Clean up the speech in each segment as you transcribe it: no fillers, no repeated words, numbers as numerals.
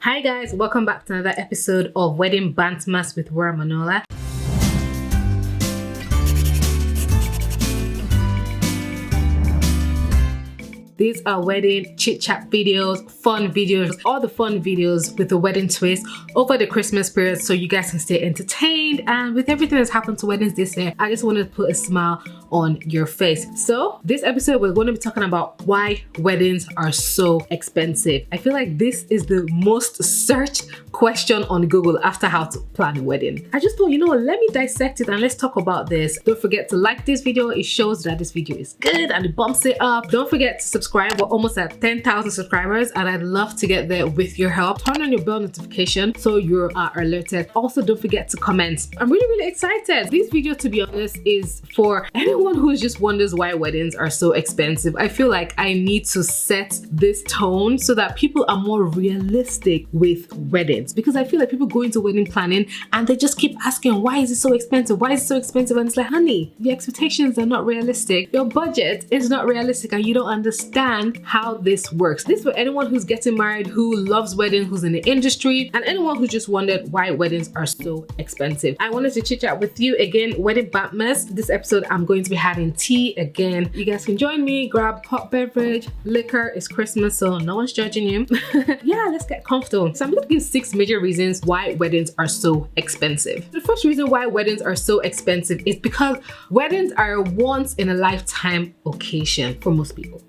Hi guys, welcome back to another episode of Wedding Bant-mas with Wura Manola. These are wedding chit-chat videos, fun videos, all the fun videos with the wedding twist over the Christmas period so you guys can stay entertained. And with everything that's happened to weddings this year, I just wanted to put a smile on your face. So this episode, we're going to be talking about why weddings are so expensive. I feel like this is the most searched question on Google after how to plan a wedding. I just thought, let me dissect it and let's talk about this. Don't forget to like this video. It shows that this video is good and it bumps it up. Don't forget to subscribe. We're almost at 10,000 subscribers and I'd love to get there with your help. Turn on your bell notification so you are alerted. Also, don't forget to comment. I'm really excited. This video, to be honest, is for anyone who just wonders why weddings are so expensive. I feel like I need to set this tone so that people are more realistic with weddings, because I feel like people go into wedding planning and they just keep asking, why is it so expensive? Why is it so expensive? And it's like, honey, your expectations are not realistic. Your budget is not realistic and you don't understand how this works. This is for anyone who's getting married, who loves weddings, who's in the industry, and anyone who just wondered why weddings are so expensive. I wanted to chit chat with you again. Wedding Bant-mas. This episode, I'm going to be having tea again. You guys can join me, grab hot beverage, liquor. It's Christmas, so no one's judging you. Yeah, let's get comfortable. So I'm going to give 6 major reasons why weddings are so expensive. The first reason why weddings are so expensive is because weddings are a once in a lifetime occasion for most people.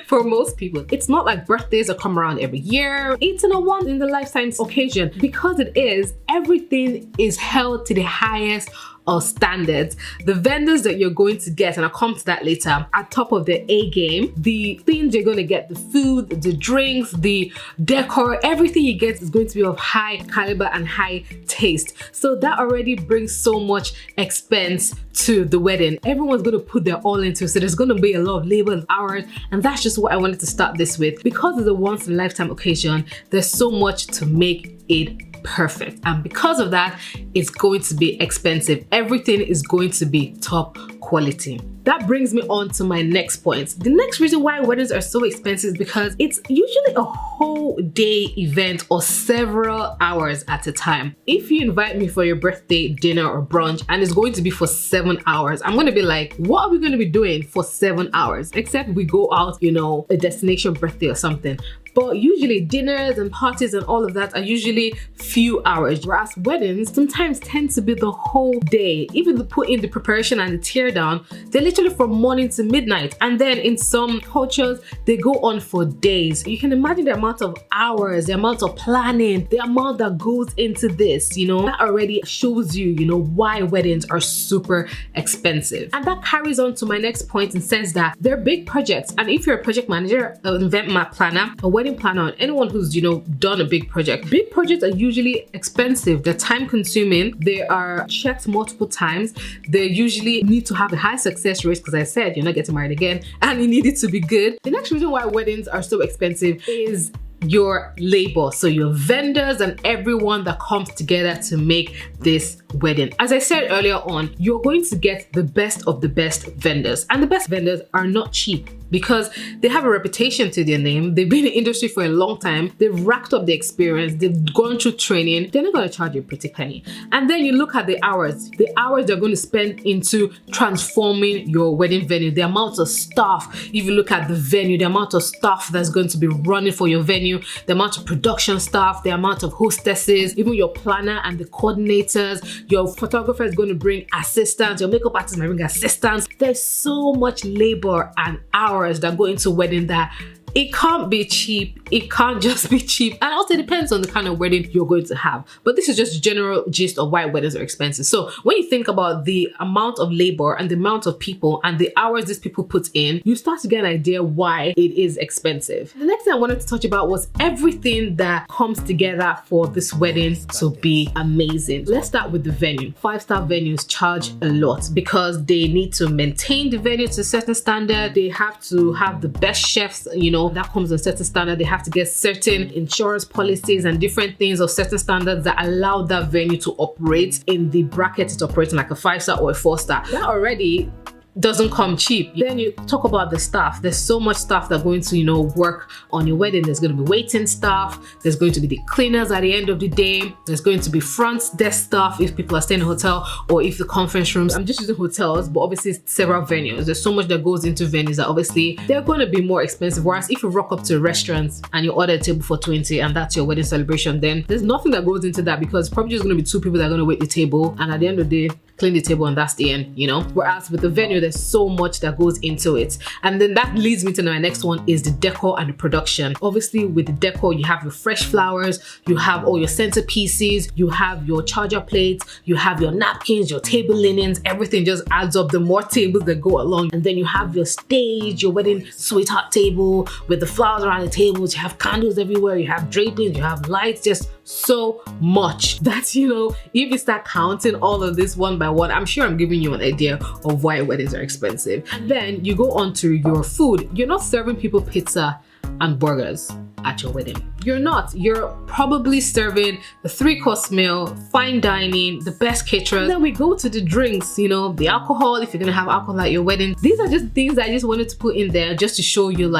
For most people, it's not like birthdays that come around every year. It's a once in a lifetime occasion. Because it is, everything is held to the highest of standards. The vendors that you're going to get, and I'll come to that later, are top of their A game. The things you're going to get, the food, the drinks, the decor, everything you get is going to be of high caliber and high taste. So that already brings so much expense to the wedding. Everyone's going to put their all into it, so there's going to be a lot of labor and hours, and that's just what I wanted to start this with. Because it's a once in a lifetime occasion, there's so much to make it perfect, and because of that, it's going to be expensive. Everything is going to be top quality. That brings me on to my next point. The next reason why weddings are so expensive is because it's usually a whole day event or several hours at a time. If you invite me for your birthday dinner or brunch and it's going to be for 7 hours, I'm going to be like, what are we going to be doing for 7 hours? Except we go out, a destination birthday or something. But usually dinners and parties and all of that are usually few hours, whereas weddings sometimes tend to be the whole day. Even to put in the preparation and the tear down, they're literally from morning to midnight. And then in some cultures, they go on for days. You can imagine the amount of hours, the amount of planning, the amount that goes into this, that already shows you, why weddings are super expensive. And that carries on to my next point in the sense that they're big projects. And if you're a project manager, an event planner, a wedding planner, anyone who's done a big projects are usually expensive. They're time consuming. They are checked multiple times. They usually need to have a high success rate, because I said you're not getting married again and you need it to be good. The next reason why weddings are so expensive is your labor, so your vendors and everyone that comes together to make this wedding. As I said earlier on, you're going to get the best of the best vendors, and the best vendors are not cheap because they have a reputation to their name. They've been in the industry for a long time. They've racked up the experience. They've gone through training. They're not going to charge you a pretty penny. And then you look at the hours they're going to spend into transforming your wedding venue, the amount of staff. If you look at the venue, the amount of staff that's going to be running for your venue, the amount of production staff, the amount of hostesses, even your planner and the coordinators, your photographer is going to bring assistants, your makeup artist might bring assistants. There's so much labor and hours that go into wedding that it can't be cheap. It can't just be cheap. And also it depends on the kind of wedding you're going to have. But this is just a general gist of why weddings are expensive. So when you think about the amount of labor and the amount of people and the hours these people put in, you start to get an idea why it is expensive. The next thing I wanted to touch about was everything that comes together for this wedding to be amazing. Let's start with the venue. 5-star venues charge a lot because they need to maintain the venue to a certain standard. They have to have the best chefs, that comes with a certain standard. They have to get certain insurance policies and different things of certain standards that allow that venue to operate in the bracket it operates in, like a 5-star or a 4-star. That already doesn't come cheap. Then you talk about the staff. There's so much staff that are going to, work on your wedding. There's going to be waiting staff. There's going to be the cleaners at the end of the day. There's going to be front desk staff if people are staying in a hotel, or if the conference rooms. I'm just using hotels, but obviously several venues. There's so much that goes into venues that obviously they're going to be more expensive. Whereas if you rock up to a restaurant and you order a table for 20 and that's your wedding celebration, then there's nothing that goes into that, because probably just going to be 2 people that are going to wait the table, and at the end of the day, clean the table, and that's the end, Whereas with the venue, there's so much that goes into it. And then that leads me to my next one, is the decor and the production. Obviously with the decor, you have your fresh flowers, you have all your centerpieces, you have your charger plates, you have your napkins, your table linens, everything just adds up. The more tables that go along, and then you have your stage, your wedding sweetheart table with the flowers around the tables, you have candles everywhere, you have drapings, you have lights, just so much that if you start counting all of this one by one, I'm sure I'm giving you an idea of why weddings are expensive. And then you go on to your food. You're not serving people pizza and burgers at your wedding. You're not. You're probably serving the 3-course meal, fine dining, the best caterers. Then we go to the drinks, the alcohol, if you're gonna have alcohol at your wedding. These are just things that I just wanted to put in there just to show you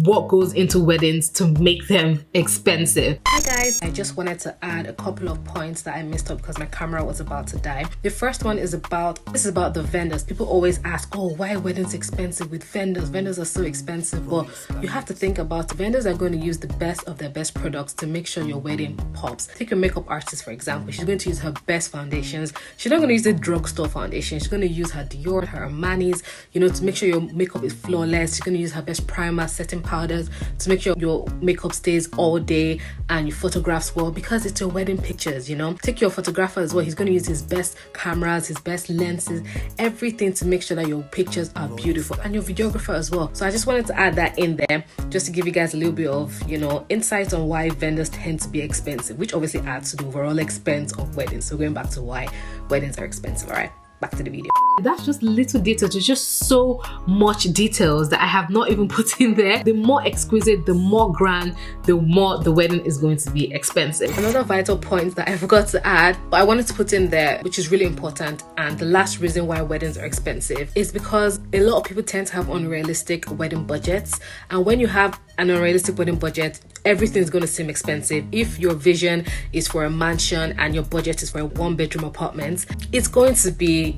what goes into weddings to make them expensive. Hi guys, I just wanted to add a couple of points that I missed up because my camera was about to die. The first one is about the vendors. People always ask, oh, why are weddings expensive with vendors? Vendors are so expensive. But you have to think about vendors are going to use the best of their best products to make sure your wedding pops. Take your makeup artist, for example. She's going to use her best foundations. She's not going to use the drugstore foundation. She's going to use her Dior, her Armani's, to make sure your makeup is flawless. She's going to use her best primer, setting powders to make sure your makeup stays all day and your photographs well, because it's your wedding pictures. Take your photographer as well. He's going to use his best cameras, his best lenses, everything to make sure that your pictures are beautiful, and your videographer as well. So I just wanted to add that in there just to give you guys a little bit of insight on why vendors tend to be expensive, which obviously adds to the overall expense of weddings. So going back to why weddings are expensive. All right, back to the video. That's just little details. There's just so much details that I have not even put in there. The more exquisite, the more grand, the more the wedding is going to be expensive. Another vital point that I forgot to add, but I wanted to put in there, which is really important, and the last reason why weddings are expensive is because a lot of people tend to have unrealistic wedding budgets. And when you have an unrealistic wedding budget, everything's going to seem expensive. If your vision is for a mansion and your budget is for a 1-bedroom apartment, it's going to be,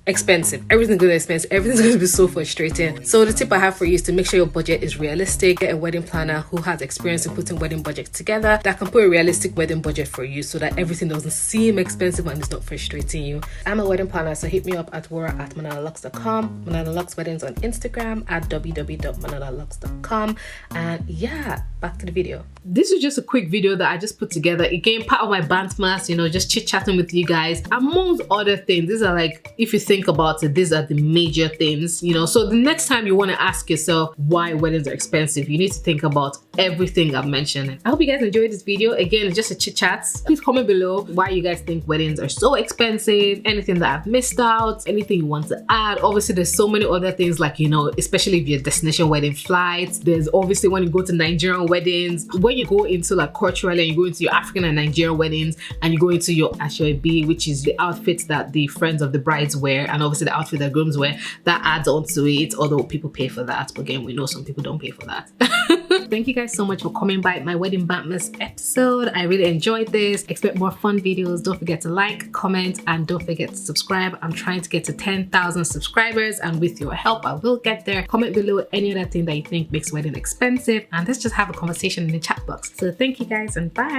expensive. Everything's going to be expensive. Everything's going to be so frustrating. So the tip I have for you is to make sure your budget is realistic. Get a wedding planner who has experience in putting wedding budgets together that can put a realistic wedding budget for you so that everything doesn't seem expensive and it's not frustrating you. I'm a wedding planner, so hit me up at wura@manolalux.com. Manola Lux Weddings on Instagram at www.manolalux.com. And yeah, back to the video. This is just a quick video that I just put together. Again, part of my Bant-mas, just chit-chatting with you guys. Amongst other things, these are if you think about it, these are the major things, So the next time you want to ask yourself why weddings are expensive, you need to think about everything I've mentioned. I hope you guys enjoyed this video. Again, it's just a chit-chat. Please comment below why you guys think weddings are so expensive, anything that I've missed out, anything you want to add. Obviously, there's so many other things especially if you're destination wedding flights. There's obviously when you go to Nigerian weddings, when you go into culturally and you go into your African and Nigerian weddings and you go into your Ashoebi, which is the outfits that the friends of the brides wear, and obviously the outfit that grooms wear, that adds on to it, although people pay for that. But again, we know some people don't pay for that. Thank you guys so much for coming by my Wedding Bant-mas episode. I really enjoyed this. Expect more fun videos. Don't forget to like, comment, and don't forget to subscribe. I'm trying to get to 10,000 subscribers, and with your help, I will get there. Comment below any other thing that you think makes wedding expensive, and let's just have a conversation in the chat box. So thank you guys, and bye.